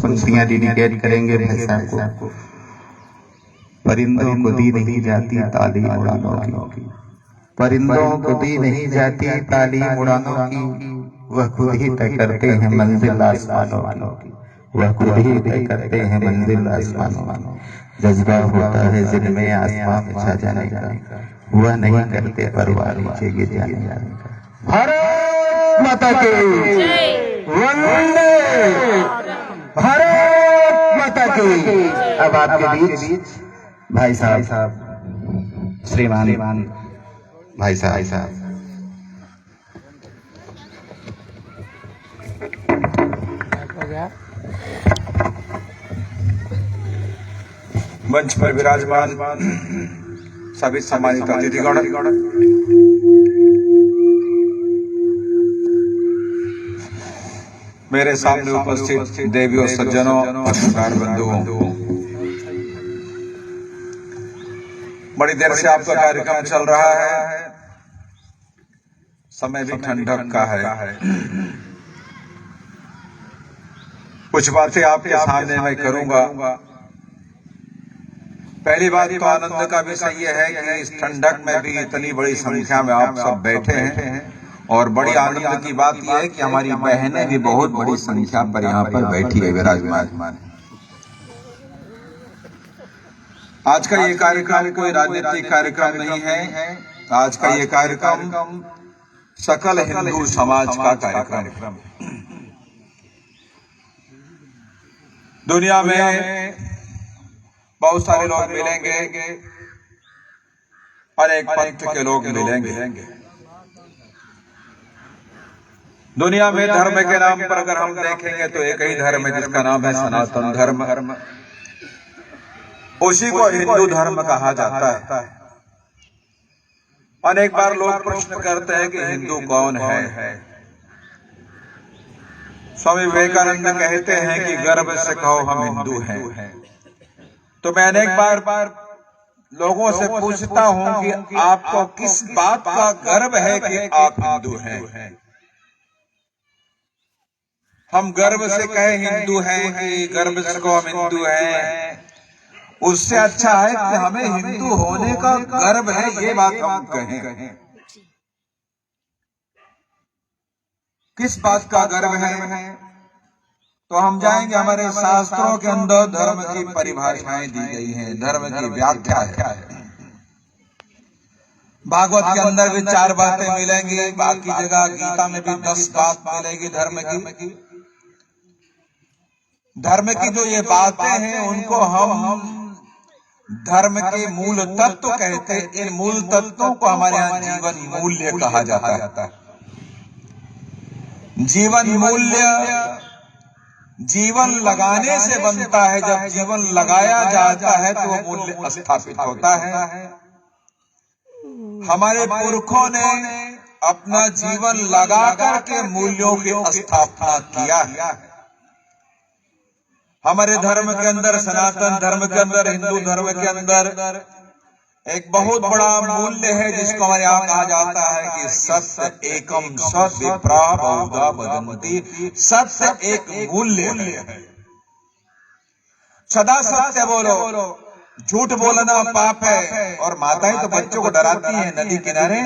पंक्तियां डेडिकेट करेंगे भाई साहब को। परिंदों को दी नहीं जाती तालीम उड़ानों की, परिंदों को दी नहीं जाती तालीम उड़ानों की, वह खुद ही तय करते हैं मंजिल आसमानों की, वह खुद ही तय करते हैं मंजिल आसमानों की। जज्बा होता है जिनमें आसमान में छा जाने का, वह नहीं करते परवाह नीचे गिर जाने का। भारत माता की वंदे, भारत माता की। अब आपके बीच भाई साहब, श्रीमान भाई साहब। मंच पर विराजमान सभी सम्मानित अतिथिगण, मेरे सामने उपस्थित देवियों, सज्जनों, पत्रकार बंधुओं, बड़ी देर से आपका कार्यक्रम चल रहा है, समय भी ठंडक का है। कुछ बातें आपके सामने मैं करूंगा। पहली बात तो आनंद का विषय यह है कि इस ठंडक में भी इतनी बड़ी संख्या में आप सब बैठे हैं, और बड़ी आनंद की बात यह है कि हमारी बहनें भी बहुत बड़ी संख्या पर यहाँ पर बैठी है विराजमान। आज का ये कार्यक्रम कोई राजनीतिक कार्यक्रम नहीं है, आज का ये कार्यक्रम सकल हिंदू समाज का कार्यक्रम। दुनिया में बहुत सारे लोग मिलेंगे, अनेक पंथ के लोग मिलेंगे। दुनिया में धर्म के नाम पर अगर हम देखेंगे तो एक ही धर्म है जिसका नाम है सनातन धर्म, उसी को हिंदू धर्म कहा जाता है। अनेक बार लोग प्रश्न करते हैं कि हिंदू कौन है। स्वामी विवेकानंद कहते हैं कि गर्व से कहो हम हिंदू हैं। तो मैं अनेक बार लोगों से पूछता हूं कि आपको किस बात का गर्व है कि आप हिंदू हैं। हम गर्व से कहे हिंदू हैं कि गर्व से कहो हम हिंदू हैं, उससे अच्छा है कि हमें हिंदू होने का गर्व है, ये बात हम कहें। किस बात का गर्व है तो हम जाएंगे हमारे शास्त्रों के अंदर धर्म की परिभाषाएं दी गई हैं, धर्म की व्याख्या है। भागवत के अंदर भी 4 बातें मिलेंगी, बाकी जगह गीता में भी 10 बात मिलेगी धर्म की। धर्म की जो ये बातें हैं उनको हम धर्म के मूल तत्व कहते हैं। इन मूल तत्वों को हमारे यहाँ जीवन मूल्य कहा जाता है। जीवन मूल्य जीवन लगाने से बनता है, जब जीवन लगाया जाता है तो वो मूल्य स्थापित होता है। हमारे पुरखों ने अपना जीवन लगा करके मूल्यों की स्थापना किया है। हमारे धर्म के अंदर, सनातन धर्म के अंदर, हिंदू धर्म के अंदर एक बहुत बड़ा मूल्य है जिसको हमारे यहाँ कहा जाता है कि सत्य एकम सत् विप्रा बहुधा वदन्ति। सत्य एक मूल्य है। सदा सत्य बोलो, झूठ बोलना पाप है। और माताएं तो बच्चों को डराती हैं, नदी किनारे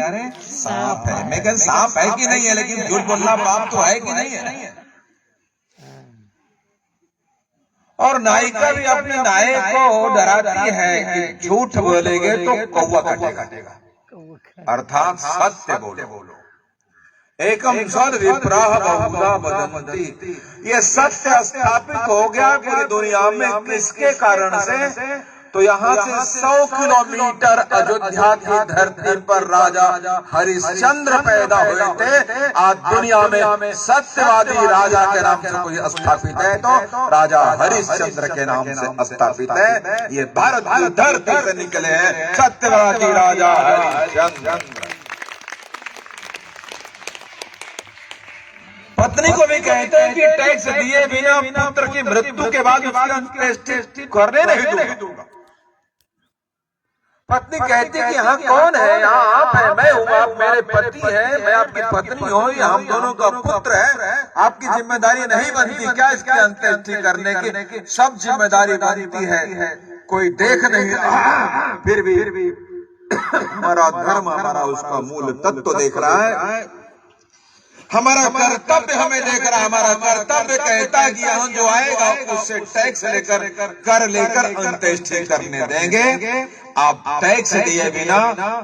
सांप है। मैं कहता सांप है कि नहीं है, लेकिन झूठ बोलना पाप तो है कि नहीं है। और नायिका भी अपने नाये को डराती है कि झूठ बोलेंगे तो कौवा काटेगा, अर्थात सत्य बोलो। एकम सद विप्राह बहुधा वदन्ति। ये सत्य स्थापित हो गया पूरी दुनिया में, किसके कारण से? तो यहाँ से 100 किलोमीटर अयोध्या की धरती पर राजा हरिश्चंद्र पैदा हुए थे। आज दुनिया में सत्यवादी राजा के नाम से कोई स्थापित है तो राजा हरिश्चंद्र के नाम से स्थापित है। ये भारत की धरती से निकले हैं सत्यवादी राजा हरिश्चंद्र। पत्नी को भी कहते हैं कि टैक्स दिए बिना पुत्र की मृत्यु के बाद उसका अंत्येष्टि करने नहीं दूंगा। पत्नी कहती कि यहाँ कौन है, यहाँ आप हैं, मैं हूँ, आप मेरे पति हैं, मैं आपकी पत्नी हूँ, ये हम दोनों का पुत्र है, आपकी जिम्मेदारी नहीं बनती क्या इसकी अंत्येष्टि करने की? सब जिम्मेदारी बनती है, कोई देख नहीं रहा, फिर भी हमारा धर्म, हमारा उसका मूल तत्व देख रहा है, हमारा कर्तव्य हमें देख रहा है, हमारा कर्तव्य कहता है कि यहाँ जो आएगा उससे टैक्स लेकर, कर लेकर अंत्येष्टि करने देंगे। आप टैक्स दिए बिना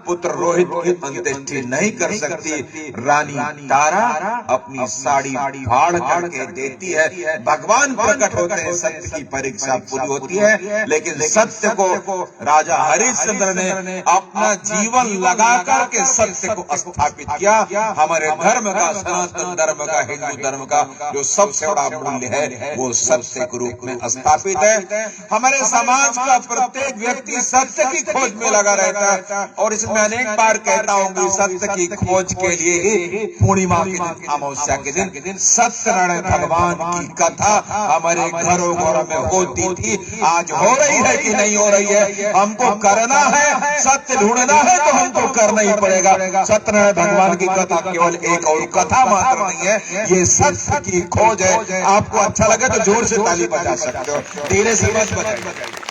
पुत्र रोहित की अंत्येष्टि नहीं कर सकती। रानी तारा अपनी साड़ी फाड़ करके देती है, भगवान प्रकट होते हैं, सत्य की परीक्षा पूरी होती है। लेकिन सत्य को राजा हरिश्चंद्र ने अपना जीवन लगा करके सत्य को स्थापित किया। हमारे धर्म का, सनातन धर्म का, हिंदू धर्म का जो सबसे बड़ा मूल्य है वो सत्य के रूप में स्थापित है। हमारे समाज का प्रत्येक व्यक्ति सत्य की खोज में लगा रहता है, और इसमें अनेक बार कहता हूँ कि सत्य की खोज के लिए ही पूर्णिमा के दिन, अमावस्या के दिन सत्यनारायण भगवान की कथा हमारे घरों घरों में होती थी। आज हो रही है कि नहीं हो रही है? हमको करना है, सत्य ढूंढना है तो हमको करना ही पड़ेगा। सत्यनारायण भगवान की कथा केवल एक और कथा मात्र नहीं है, ये सत्य की खोज है। आपको अच्छा लगे तो जोर से ताली बजा सकते हो, धीरे से मत बजाइए।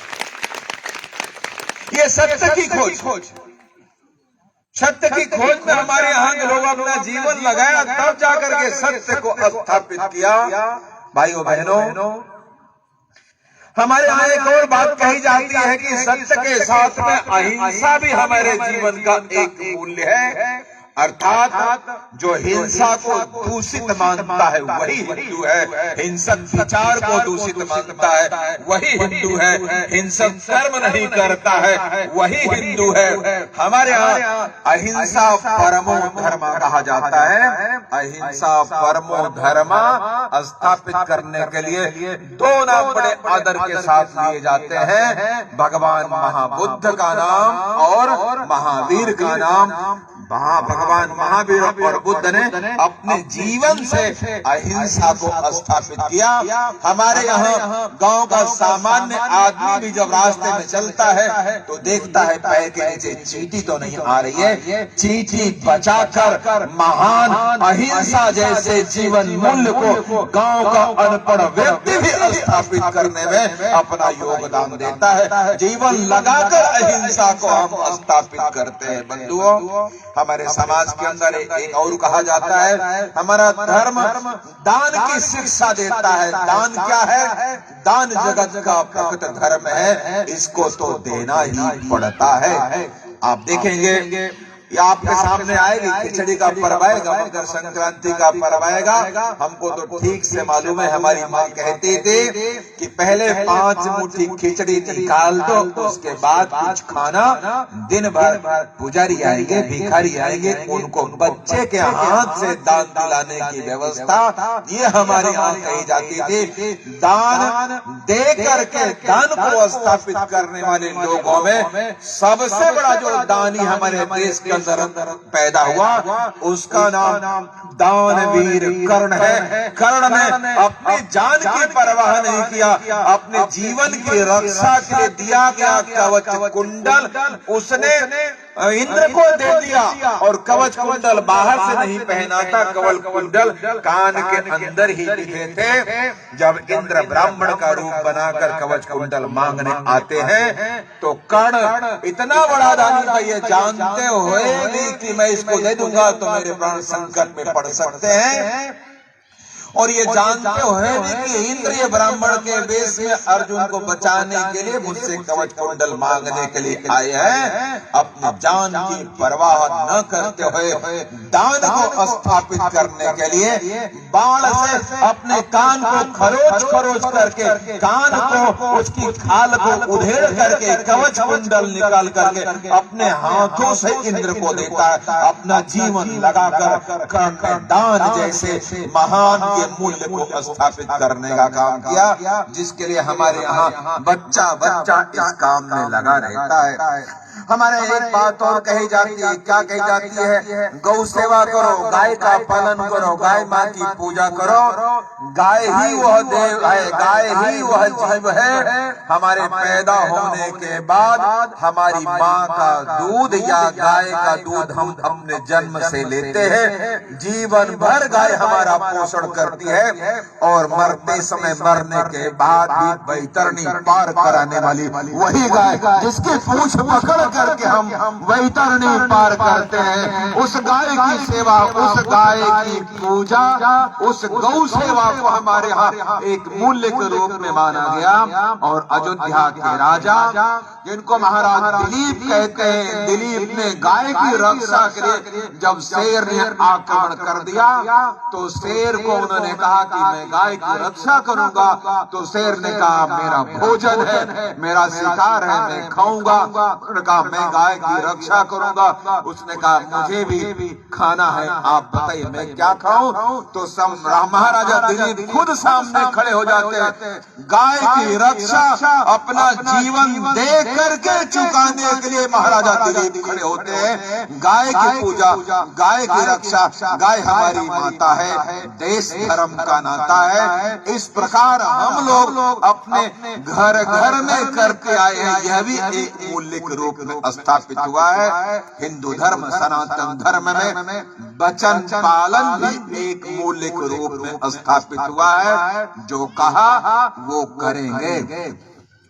ये सत्य की खोज, सत्य की खोज में हमारे यहाँ के लोग अपना जीवन लगाया, तब जाकर के सत्य को स्थापित किया। भाइयों बहनों, हमारे यहाँ एक और बात कही जाती है कि सत्य के साथ में अहिंसा भी हमारे जीवन का एक मूल्य है। अर्थात जो हिंसा को दूषित मानता है वही हिंदू है, हिंसक विचार को दूषित मानता है वही हिंदू है, हिंसक कर्म नहीं करता है वही हिंदू है। हमारे यहाँ अहिंसा परमो धर्म कहा जाता है। अहिंसा परमो धर्म स्थापित करने के लिए दो नाम बड़े आदर के साथ लिए जाते हैं, भगवान महाबुद्ध का नाम और महावीर का नाम। भगवान महावीर और बुद्ध ने अपने जीवन से अहिंसा को स्थापित किया। हमारे यहाँ गांव का सामान्य आदमी भी जब रास्ते में चलता है तो देखता है पैर के नीचे चींटी तो नहीं आ रही है, चींटी बचाकर महान अहिंसा जैसे जीवन मूल्य को गांव का अनपढ़ व्यक्ति भी स्थापित करने में अपना योगदान देता है। जीवन लगाकर अहिंसा को हम स्थापित करते हैं। बंधुओं, हमारे समाज के अंदर एक और कहा जाता है, हमारा धर्म दान की शिक्षा देता है। दान क्या है? दान जगत का प्रकट धर्म है, इसको तो देना ही पड़ता है। आप देखेंगे ये आपके सामने आएगी, खिचड़ी का पर्व आएगा, मकर संक्रांति का पर्व आएगा। हमको तो ठीक से मालूम है, हमारी माँ कहती थी कि पहले 5 मुट्ठी खिचड़ी निकाल दो, उसके बाद कुछ खाना। दिन भर पुजारी आएंगे, भिखारी आएंगे, उनको बच्चे के हाथ से दान दिलाने की व्यवस्था ये हमारे यहाँ कही जाती थी। दान दे करके दान को स्थापित करने वाले लोगों में सबसे बड़ा जो दानी हमारे देश के अंदर पैदा हुआ उसका नाम दानवीर कर्ण है। कर्ण ने अपनी जान की परवाह नहीं किया, अपने जीवन की रक्षा के लिए दिया गया कवच कुंडल उसने इंद्र को दे दिया, और कवच कुंडल बाहर से नहीं पहना था, कवच कुंडल कान के अंदर ही लिखे थे। जब इंद्र ब्राह्मण का रूप बनाकर कवच कुंडल मांगने आते हैं तो कर्ण इतना बड़ा दानी था, ये जानते हुए भी कि मैं इसको दे दूंगा तो मेरे प्राण संकट में पड़ सकते हैं, और ये जानते हुए भी कि इंद्र ये ब्राह्मण के वेश में अर्जुन को बचाने के लिए मुझसे कवच कुंडल मांगने के लिए आए हैं, अपनी जान की परवाह न करते हुए दान को स्थापित करने के लिए बाण से अपने कान को खरोच खरोच करके, कान को उसकी खाल को उधेड़ करके कवच कुंडल निकाल करके अपने हाथों से इंद्र को देता है। अपना जीवन लगाकर कर्ण दान जैसे महान मूल्य को स्थापित करने का काम किया, जिसके लिए हमारे यहाँ बच्चा इस काम में लगा रहता है। हमारे एक बात और कही जाती है, क्या कही जाती है? गौ सेवा करो, गाय का पालन करो, गाय माँ की पूजा करो। गाय ही वह देव है, गाय ही वह जीव है। हमारे पैदा होने के बाद हमारी माँ का दूध या गाय का दूध हम अपने जन्म से लेते हैं। जीवन भर गाय हमारा पोषण करती है और मरते समय, मरने के बाद भी बैतरणी पार कराने वाली वही गाय, जिसकी पूंछ पकड़ करके हम वैतरणी पार करते हैं। उस गाय की सेवा, उस गाय की पूजा, उस गौ सेवा को हमारे यहाँ एक मूल्य के रूप में माना गया। और अयोध्या के राजा, जिनको महाराज दिलीप कहते हैं, दिलीप ने गाय की रक्षा के लिए जब शेर ने आक्रमण कर दिया तो शेर को उन्होंने कहा कि मैं गाय की रक्षा करूंगा। तो शेर ने कहा मेरा भोजन है, मेरा शिकार है, मैं खाऊंगा। उन्होंने कहा मैं गाय की रक्षा करूंगा। उसने कहा मुझे भी खाना है, आप बताइए मैं क्या खाऊं? तो महाराजा दिलीप खुद सामने खड़े हो जाते हैं। गाय की रक्षा अपना जीवन दे करके चुकाने के लिए महाराजा दिलीप खड़े होते हैं। गाय की पूजा, गाय की रक्षा, गाय हमारी माता है, देश धर्म का नाता है। इस प्रकार हम लोग अपने घर घर में करके आए हैं। यह भी एक मूल्य के रूप में स्थापित हुआ है। हिंदू धर्म, सनातन धर्म में वचन पालन भी एक मूल्य के रूप में स्थापित हुआ है। जो कहा वो करेंगे,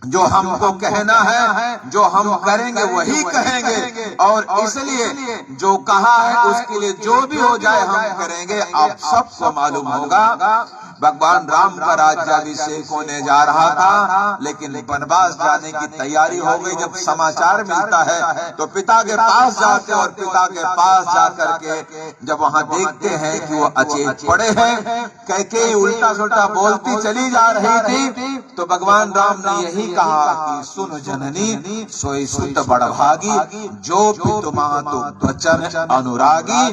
जो हमको कहना है, जो हम करेंगे वही कहेंगे। और इसलिए जो कहा है उसके लिए जो भी हो जाए हम करेंगे। आप सबको मालूम होगा भगवान राम का राज्याभिषेक होने जा रहा था, लेकिन वनवास जाने की तैयारी हो गई। जब समाचार मिलता है तो पिता के पास जाते और पिता के पास जाकर के जब वहाँ देखते हैं कि वो अचेत पड़े हैं, कैकेयी उल्टा सुल्टा बोलती चली जा रही थी, तो भगवान राम ने यही कहा कि सुन जननी सोई सुत बड़भागी, जो पितुमातु वचन अनुरागी।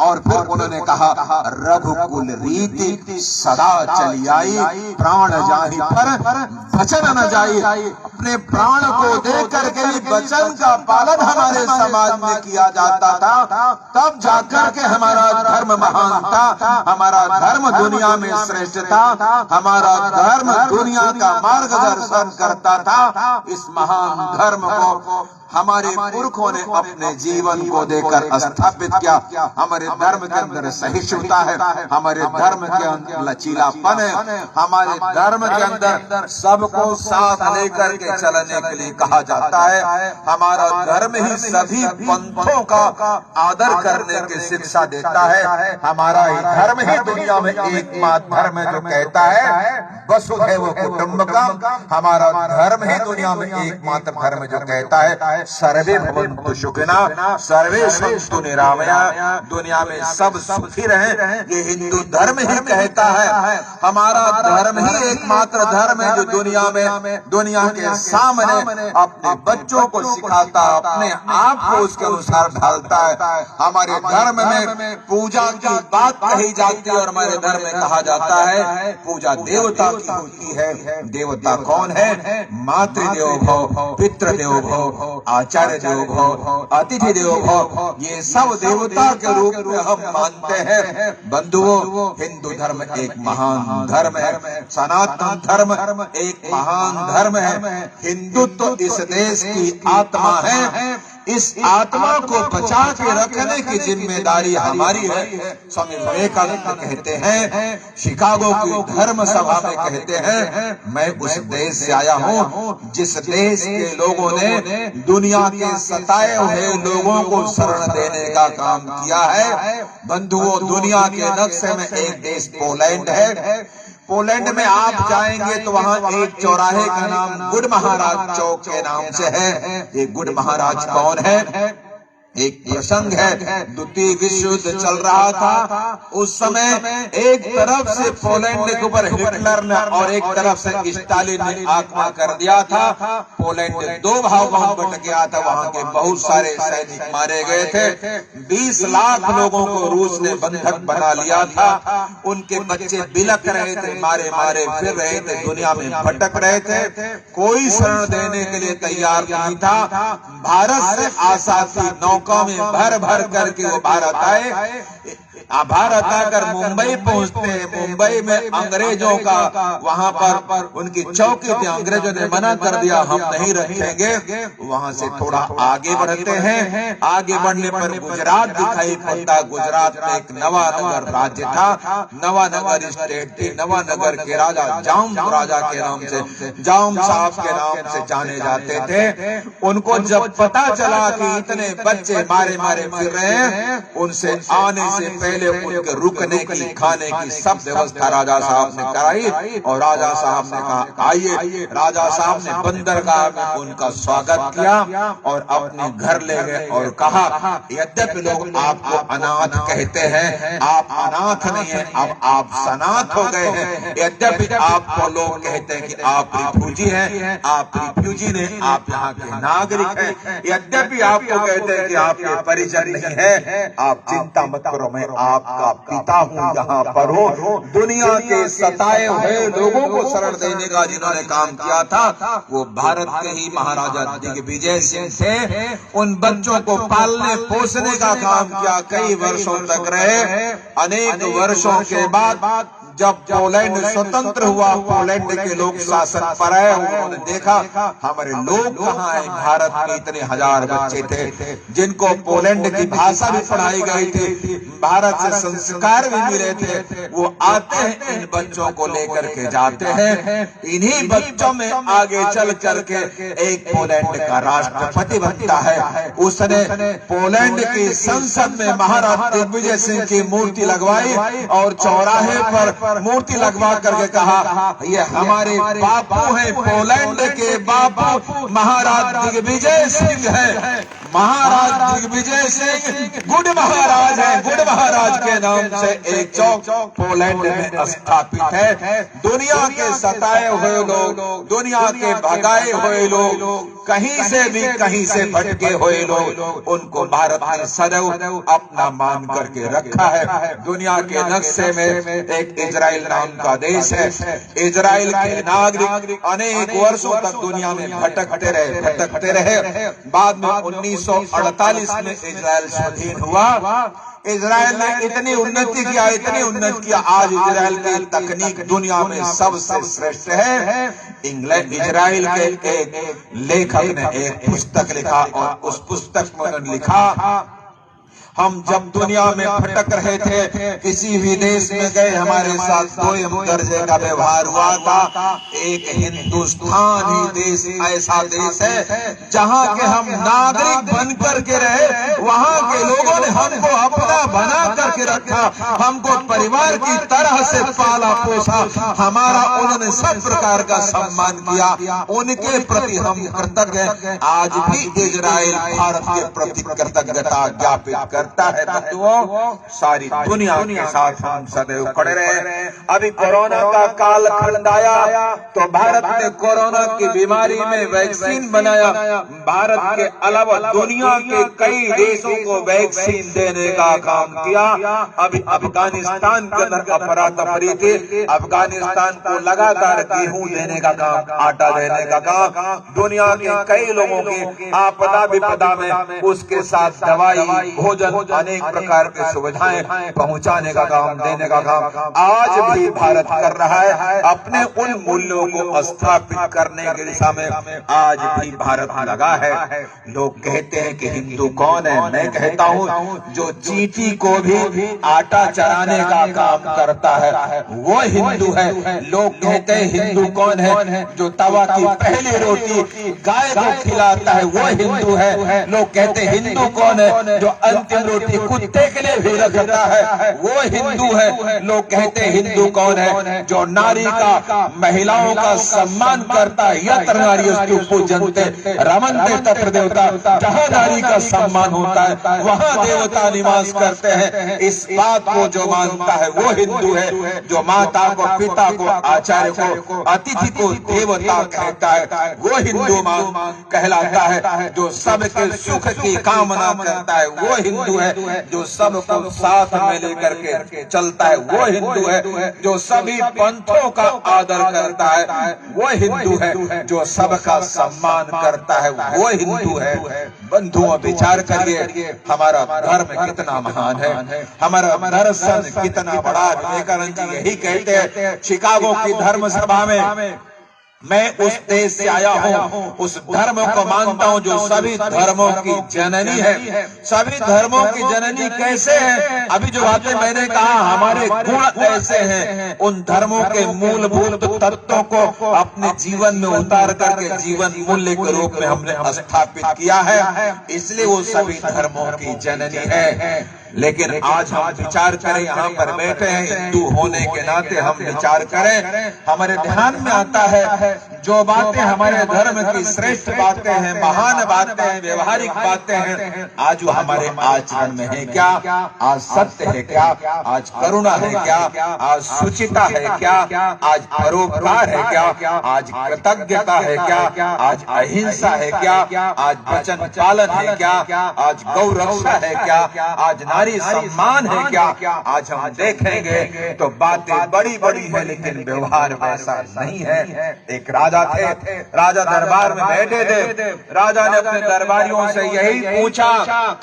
और फिर उन्होंने कहा रघुकुल रीति सदा चली आई, प्राण जाहि पर वचन न जाई। अपने प्राण को दे करके भी वचन का पालन हमारे समाज में किया जाता था, तब जाकर के हमारा धर्म महान था, हमारा धर्म दुनिया में श्रेष्ठ था, हमारा धर्म दुनिया का मार्गदर्शन करता था। इस महान धर्म को हमारे पुरखों ने अपने जीवन को देकर स्थापित किया। हमारे धर्म के अंदर सहिष्णुता है, हमारे धर्म के अंदर लचीलापन है, हमारे धर्म के अंदर सबको साथ लेकर के चलने के लिए कहा जाता है। हमारा धर्म ही सभी पंथों का आदर करने की शिक्षा देता है। हमारा ही धर्म ही दुनिया में एकमात्र धर्म है जो कहता है वसुधैव कुटुंबकम। हमारा धर्म ही दुनिया में एकमात्र धर्म जो कहता है सर्वे भवन्तु सुखिनः सर्वे सन्तु निरामया, दुनिया में सब सुखी रहें। ये हिंदू धर्म ही कहता है। हमारा धर्म ही एकमात्र धर्म है जो दुनिया में, दुनिया के सामने अपने बच्चों को सिखाता, अपने आप को उसके अनुसार ढालता है। हमारे धर्म में पूजा की बात कही जाती है और हमारे धर्म में कहा जाता है पूजा देवता की होती है। देवता कौन है? मातृदेवो भव, पितृदेवो भव, आचार्य देवो भव, अतिथि देवो भव। ये सब देवता के रूप में हम मानते हैं। बंधुओं, हिंदू धर्म एक महान धर्म है, सनातन धर्म एक महान धर्म है। हिंदुत्व इस देश की आत्मा है। इस आत्मा को बचा के रखने की जिम्मेदारी हमारी है। स्वामी विवेकानंद कहते हैं, शिकागो की धर्म सभा में कहते हैं, मैं उस देश से आया हूँ जिस देश के लोगों ने दुनिया के सताए हुए लोगों को शरण देने का काम किया है। बंधुओं, दुनिया के नक्शे में एक देश पोलैंड है। पोलैंड में आप जाएंगे तो वहाँ एक चौराहे का नाम गुड महाराज चौक के नाम से है। ये गुड महाराज कौन है? एक प्रसंग है, द्वितीय विश्व युद्ध चल रहा था। उस समय एक तरफ से पोलैंड के ऊपर हिटलर ने और एक तरफ से स्टालिन ने आक्रमण कर दिया था। पोलैंड 2 भागों में बट गया था। वहां के बहुत सारे सैनिक मारे गए थे। 20 लाख लोगों को रूस ने बंधक बना लिया था। उनके बच्चे बिलख रहे थे, मारे मारे फिर रहे थे, दुनिया में भटक रहे थे। कोई शरण देने के लिए तैयार नहीं था। भारत से आशा थी, नौका में भर भर करके वो भारत आए। भारत आकर मुंबई पहुंचते हैं। मुंबई में अंग्रेजों का वहां पर उनकी चौकी थी। अंग्रेजों ने मना कर दिया, हम नहीं रखेंगे। वहां से थोड़ा आगे बढ़ते हैं। आगे बढ़ने पर गुजरात दिखाई पड़ता। गुजरात में एक नवानगर राज्य था, नवानगर स्टेट थी। नवानगर के राजा जाम राजा के नाम से, जाम साहब के नाम से जाने जाते थे। उनको जब पता चला कि इतने बच्चे मारे मारे फिर रहे हैं, उनसे आने से पहले उनके रुकने की, खाने की सब व्यवस्था राजा साहब ने कराई। और राजा साहब ने कहा आइए। राजा साहब ने बंदरगाह में उनका स्वागत किया और अपने घर ले गए और कहा, यद्यपि लोग आपको अनाथ कहते हैं, आप अनाथ नहीं है, अब आप सनाथ हो गए हैं। यद्यपि आपको लोग कहते हैं कि आप रिफ्यूजी हैं, आप रिफ्यूजी नहीं, आप यहाँ के नागरिक हैं। यद्यपि आपको कहते हैं कि आपके परिजन नहीं है, आप चिंता मत करो, मैं आपका पिता हूँ, यहाँ पर हूँ। दुनिया के सताए हुए लोगों को शरण देने का जिन्होंने काम किया था, वो भारत के ही महाराजा दिग्विजय सिंह थे। उन बच्चों को पालने पोसने का काम किया, कई वर्षों तक रहे। अनेक वर्षों के बाद जब पोलैंड स्वतंत्र हुआ, पोलैंड के लोग शासन पर आए। उन्होंने देखा हमारे लोग कहाँ हैं। भारत में इतने हजार बच्चे थे जिनको पोलैंड की भाषा भी पढ़ाई गई थी, भारत से संस्कार भी मिले थे। वो आते हैं, इन बच्चों को लेकर के जाते हैं। इन्हीं बच्चों में आगे चल करके एक पोलैंड का राष्ट्रपति बनता है। उसने पोलैंड की संसद में महाराजा दिग्विजय सिंह की मूर्ति लगवाई और चौराहे पर मूर्ति लगवा करके कहा, ये हमारे बापू हैं, पोलैंड के बापू महाराज दिग्विजय सिंह है। महाराज दिग्विजय सिंह गुड महाराज है। गुड महाराज के नाम से एक चौक पोलैंड में स्थापित है। दुनिया के सताए हुए लोग, दुनिया के भगाए हुए लोग, कहीं से भी कहीं से भटके हुए लोग, उनको भारत ने सदैव अपना मान करके रखा है। दुनिया के नक्शे में एक इजराइल नाम का देश है। इजराइल के नागरिक अनेक वर्षों तक दुनिया में भटकते रहे। बाद में 1948 में इजराइल स्वाधीन हुआ। इजराइल ने इतनी उन्नति किया, आज इजराइल की तकनीक दुनिया में सबसे श्रेष्ठ है। इंग्लैंड इजराइल के एक लेखक ने एक पुस्तक लिखा और उस पुस्तक में उन्होंने लिखा, हम जब दुनिया में भटक रहे थे, किसी भी देश में गए, हमारे साथ 2 दर्जे का व्यवहार हुआ था। एक हिंदुस्तान ही देश ऐसा देश है जहाँ के हम नागरिक बन करके रहे। वहाँ के लोगों ने हमको अपना बना करके रखा, हमको परिवार की तरह से पाला पोसा, हमारा उन्होंने सब प्रकार का सम्मान किया। उनके प्रति हम कृतज्ञ हैं। आज भी इजराइल भारत के प्रति कृतज्ञता ज्ञापित करता है। बंधुओं, सारी दुनिया के साथ हम सदैव खड़े रहे। अभी कोरोना का काल खंड आया तो भारत ने कोरोना की बीमारी में वैक्सीन बनाया। भारत के अलावा दुनिया के कई देशों को वैक्सीन देने का काम किया। अभी अफगानिस्तान के अंदर अफरा-तफरी थी। अफगानिस्तान को लगातार गेहूं देने का काम, आटा देने का काम, दुनिया के कई लोगों की आपदा विपदा में उसके साथ दवाई, भोजन, अनेक प्रकार की सुविधाएं पहुंचाने का काम, देने का काम आज भी भारत कर रहा है। अपने उन मूल्यों को स्थापित करने की दिशा में आज भी भारत लगा है। लोग कहते हैं कि हिंदू कौन है? मैं कहता हूँ जो चींटी को भी आटा चराने का काम करता है वो हिंदू है। लोग कहते हैं हिंदू कौन है? जो तवा की पहली रोटी गाय को खिलाता है वो हिंदू है। लोग कहते हैं हिंदू कौन है? जो अंतिम भोजन रोटी कुत्ते के लिए भी रखता है, वो हिंदू है। लोग कहते हैं हिंदू कौन है? जो नारी का, महिलाओं का सम्मान करता है। यत्र नारीस्तु पूज्यन्ते रमन्ते तत्र देवता। जहाँ नारी का सम्मान होता है वहाँ देवता निवास करते हैं। इस बात को जो मानता है वो हिंदू है। जो माता को, पिता को, आचार्य को, अतिथि को देवता कहता है वो हिंदू कहलाता है। जो सबके सुख की कामना करता है वो हिंदू है। जो सबको साथ में लेकर के चलता है वो हिंदू है। जो सभी पंथों का आदर करता है वो हिंदू है। जो सबका सम्मान करता है वो हिंदू है। बंधुओं, विचार करिए हमारा धर्म कितना महान है, हमारा दर्शन कितना बड़ा। विवेकानंद जी यही कहते हैं शिकागो की धर्म सभा में, मैं उस देश से आया हूँ, उस धर्म को मानता हूँ जो सभी धर्मों की जननी है। सभी धर्मों की जननी कैसे है? अभी जो बातें मैंने कहा, हमारे गुण ऐसे हैं। उन धर्मों के मूलभूत तत्वों को अपने जीवन में उतार करके जीवन मूल्य के रूप में हमने स्थापित किया है, इसलिए वो सभी धर्मों की जननी है। लेकिन आज हम विचार करें, यहाँ पर बैठे हैं, हिंदू होने के नाते हम विचार करें, हमारे ध्यान में आता है जो बातें हमारे धर्म की श्रेष्ठ बातें हैं, महान बातें हैं, व्यवहारिक बातें हैं, आज वो हमारे आचरण में है क्या? आज सत्य है क्या? आज करुणा है क्या? आज शुचिता है क्या? आज परोपकार है क्या? आज कृतज्ञता है क्या? आज अहिंसा है क्या? आज वचन पालन है क्या? आज गौ रक्षा है क्या? आज नारी सम्मान है क्या? आज हम देखेंगे तो बातें बड़ी बड़ी है लेकिन व्यवहार वैसा नहीं है। एक राजा थे, राजा दरबार में बैठे थे। राजा ने अपने दरबारियों से यही पूछा,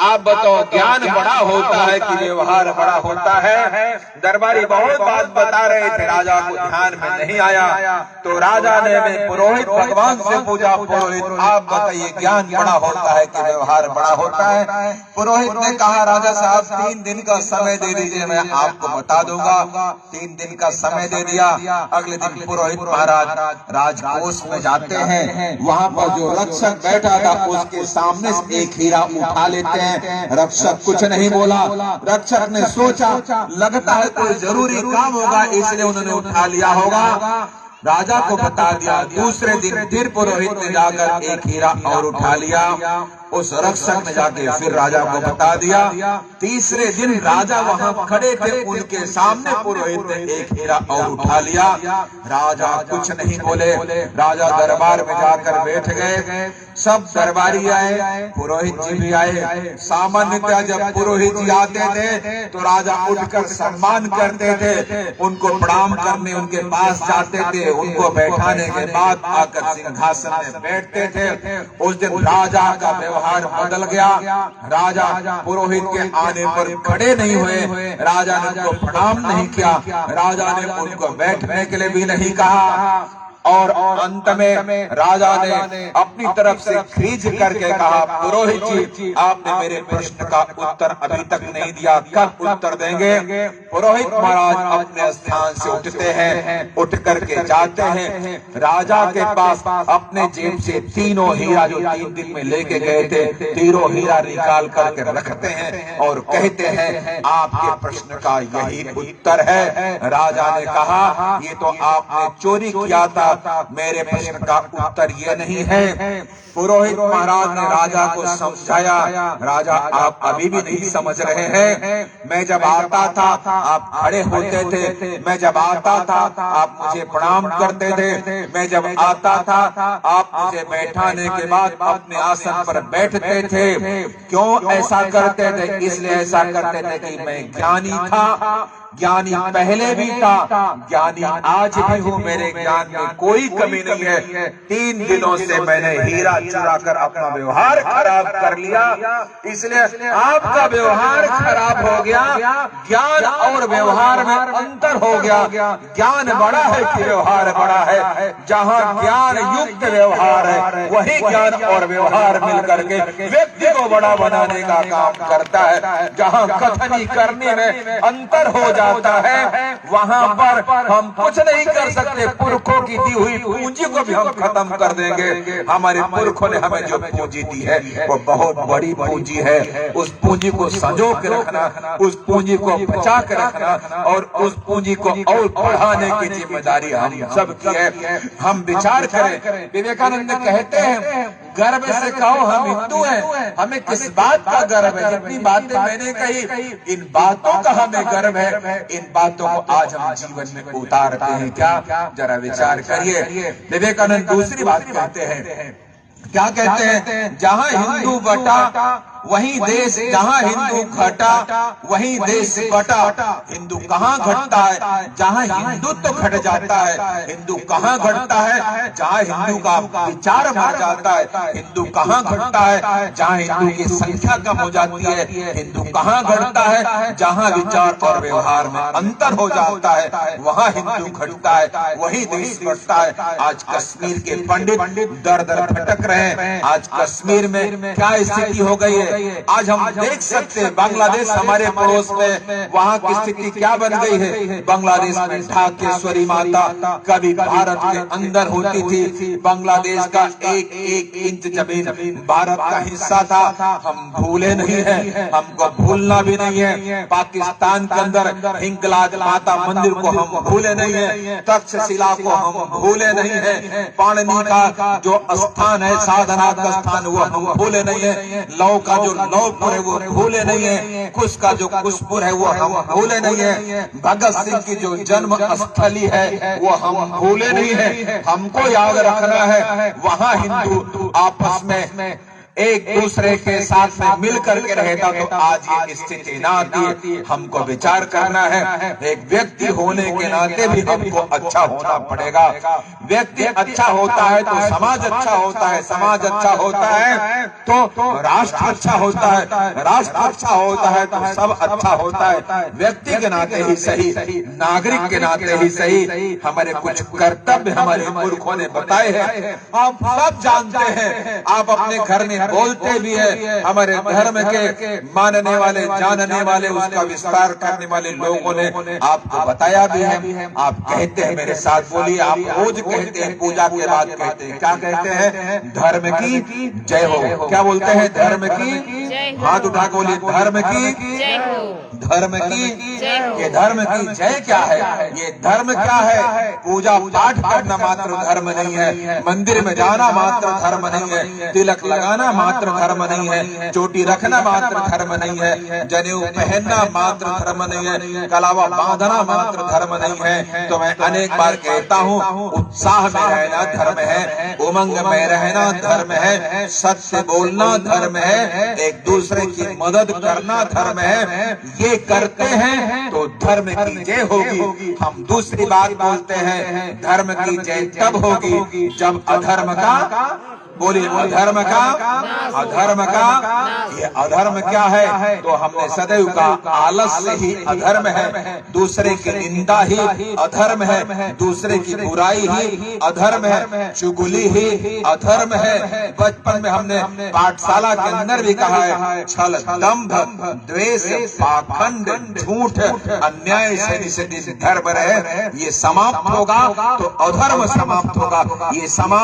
आप बताओ ज्ञान बड़ा होता है कि व्यवहार बड़ा होता है? दरबारी बहुत बात बता रहे थे, राजा को ध्यान में नहीं आया। तो राजा ने पुरोहित भगवान से पूछा, पुरोहित आप बताइए ज्ञान बड़ा होता है कि व्यवहार बड़ा होता है? पुरोहित ने कहा, राजा साहब 3 दिन का समय दे दीजिए, मैं आपको बता दूंगा। 3 दिन का समय दे दिया। अगले दिन पुरोहित महाराज राजकोष में जाते हैं, वहाँ पर जो रक्षक बैठा था उसके सामने से एक हीरा उठा लेते हैं। रक्षक कुछ नहीं बोला। रक्षक ने सोचा लगता है कोई जरूरी काम होगा इसलिए उन्होंने उठा लिया होगा, राजा को बता दिया। दूसरे दिन फिर पुरोहित ने जाकर एक हीरा और उठा लिया। उस रक्षक ने जाके फिर राजा को बता दिया। तीसरे दिन राजा वहां खड़े थे, उनके सामने पुरोहित ने एक हीरा और उठा लिया। राजा कुछ नहीं बोले। राजा दरबार में जाकर बैठ गए। सब दरबारी आए, पुरोहित जी भी आए। सामान्यतः जब पुरोहित जी आते थे तो राजा उठकर सम्मान करते थे, उनको प्रणाम करने उनके पास जाते थे, उनको बैठाने के बाद आकर सिंहासन में बैठते थे। उस दिन राजा का व्यवहार बदल गया। राजा पुरोहित के आने पर खड़े नहीं हुए, राजा ने उनको प्रणाम नहीं किया, राजा ने उनको बैठने के लिए भी नहीं कहा। और अंत में राजा ने अपनी तरफ से खींच करके कहा, पुरोहित जी आपने मेरे प्रश्न का उत्तर अभी तक नहीं दिया, कब उत्तर देंगे? पुरोहित महाराज अपने स्थान से उठते हैं, उठ करके जाते हैं राजा के पास। अपने जेब से तीनों हीरा जो 3 दिन में लेके गए थे, तीनों हीरा निकाल करके रखते हैं और कहते हैं आपके प्रश्न का यही उत्तर है। राजा ने कहा ये तो आपने चोरी किया था, मेरे प्रश्न का उत्तर ये नहीं है। पुरोहित महाराज ने राजा को समझाया, राजा आप अभी भी नहीं समझ रहे हैं। मैं जब आता था आप खड़े होते थे, मैं जब आता था आप मुझे प्रणाम करते थे, मैं जब आता था आप मुझे बैठाने के बाद अपने आसन पर बैठते थे। क्यों ऐसा करते थे? इसलिए ऐसा करते थे कि मैं ज्ञानी था, ज्ञानी पहले भी था, ज्ञानी आज भी हूँ, मेरे ज्ञान में कोई कमी नहीं है। 3 दिनों से मैंने हीरा चुरा कर अपना व्यवहार खराब कर लिया, इसलिए आपका व्यवहार खराब हो गया। ज्ञान और व्यवहार में अंतर हो गया। ज्ञान बड़ा है कि व्यवहार बड़ा है? जहाँ ज्ञान युक्त व्यवहार है वही ज्ञान और व्यवहार मिलकर के व्यक्ति को बड़ा बनाने का काम करता है। जहाँ कथनी करने में अंतर हो जाता है वहां पर हम कुछ नहीं कर सकते। पुरखों की दी हुई पूंजी को भी हम खत्म कर देंगे। हमारे पुरखों ने हमें जो पूंजी दी है वो बहुत बड़ी पूंजी है। उस पूंजी को संजो के रखना, उस पूंजी को बचा के रखना और उस पूंजी को और बढ़ाने की जिम्मेदारी हम सब की है। हम विचार करें। विवेकानंद कहते हैं गर्व से कहो हम हिंदू हैं। हमें किस बात का गर्व है? जितनी बातें मैंने कही, इन बातों का हमें गर्व है। इन बातों को आज हम जीवन में उतारते हैं क्या? जरा विचार करिए। विवेकानंद दूसरी बात कहते हैं, क्या कहते हैं? जहां हिंदू बटा वहीं देश, जहां हिंदू घटा वहीं देश बटा। हिंदू कहाँ घटता है? जहां हिंदुत्व घट जाता है। हिंदू कहाँ घटता है? जहां हिंदू का विचार मर जाता है। हिंदू कहाँ घटता है? जहां हिंदू की संख्या कम हो जाती है। हिंदू कहाँ घटता है? जहां विचार और व्यवहार में अंतर हो जाता है, वहां हिंदू घटता है, वही देश बढ़ता है। आज कश्मीर के पंडित दर दर भटक रहे हैं। आज कश्मीर में क्या स्थिति हो गई है? आज हम देख सकते हैं बांग्लादेश हमारे पड़ोस में, वहाँ की स्थिति क्या बन गई है। बांग्लादेश में ढाकेश्वरी माता कभी भारत के अंदर होती थी। बांग्लादेश का एक एक इंच जमीन भारत का हिस्सा था। हम भूले नहीं है, हमको भूलना भी नहीं है। पाकिस्तान के अंदर हिंगलाज माता मंदिर को हम भूले नहीं है। तक्षशिला को हम भूले नहीं है। पाणिनि का जो स्थान है, साधना का स्थान, वो हम भूले नहीं है। लौ का जो लौपुर है वो भूले नहीं है। कुश का जो कुशपुर है वो हम भूले नहीं है। भगत सिंह की जो जन्म स्थली है वो हम भूले नहीं है। हमको याद रखना है वहाँ हिंदू आपस में एक दूसरे के साथ में मिल करके रहता तो आज ये स्थिति ना आती। हमको विचार करना है। एक व्यक्ति होने के नाते भी हमको अच्छा होना पड़ेगा। व्यक्ति अच्छा होता है तो समाज अच्छा होता है, समाज अच्छा होता है तो राष्ट्र अच्छा होता है, राष्ट्र अच्छा होता है तो सब अच्छा होता है। व्यक्ति के नाते ही सही, नागरिक के नाते ही सही हमारे कुछ कर्तव्य हमारे पुरखों ने बताए हैं। आप सब जानते हैं, आप अपने घर में बोलते भी है। हमारे धर्म के मानने वाले, जानने वाले, उसका विस्तार करने वाले लोगों ने आपको बताया भी है। आप कहते हैं, मेरे साथ बोलिए, आप रोज कहते हैं, पूजा के बाद कहते हैं, क्या कहते हैं? धर्म की जय हो। क्या बोलते हैं? धर्म की, हाथ उठा के बोलिए, धर्म की जय हो। धर्म की, ये धर्म की जय क्या है? ये धर्म क्या है? पूजा पाठ करना मात्र धर्म नहीं है। मंदिर में जाना मात्र धर्म नहीं है। तिलक लगाना मात्र धर्म नहीं है। चोटी रखना मात्र धर्म नहीं है। जनेऊ पहनना मात्र धर्म नहीं है। कलावा बांधना मात्र धर्म नहीं है। तो मैं अनेक बार कहता हूँ, उत्साह में रहना धर्म है, उमंग में रहना धर्म है, सत्य बोलना धर्म है, एक दूसरे की मदद करना धर्म है। ये करते हैं तो धर्म की जय होगी। हम दूसरी बात बोलते हैं, धर्म की जय तब होगी जब अधर्म का, बोलिए, अधर्म का, अधर्म का। ये अधर्म क्या है? तो हमने सदैव का आलस्य ही अधर्म है, दूसरे की निंदा ही अधर्म है, दूसरे की बुराई ही अधर्म है, चुगली ही अधर्म है। बचपन में हमने पाठशाला के अंदर भी कहा है, छल, दंभ, द्वेष, पाखंड, झूठ, अन्याय से धर्म रहे, ये समाप्त होगा तो अधर्म समाप्त होगा। ये समाप्त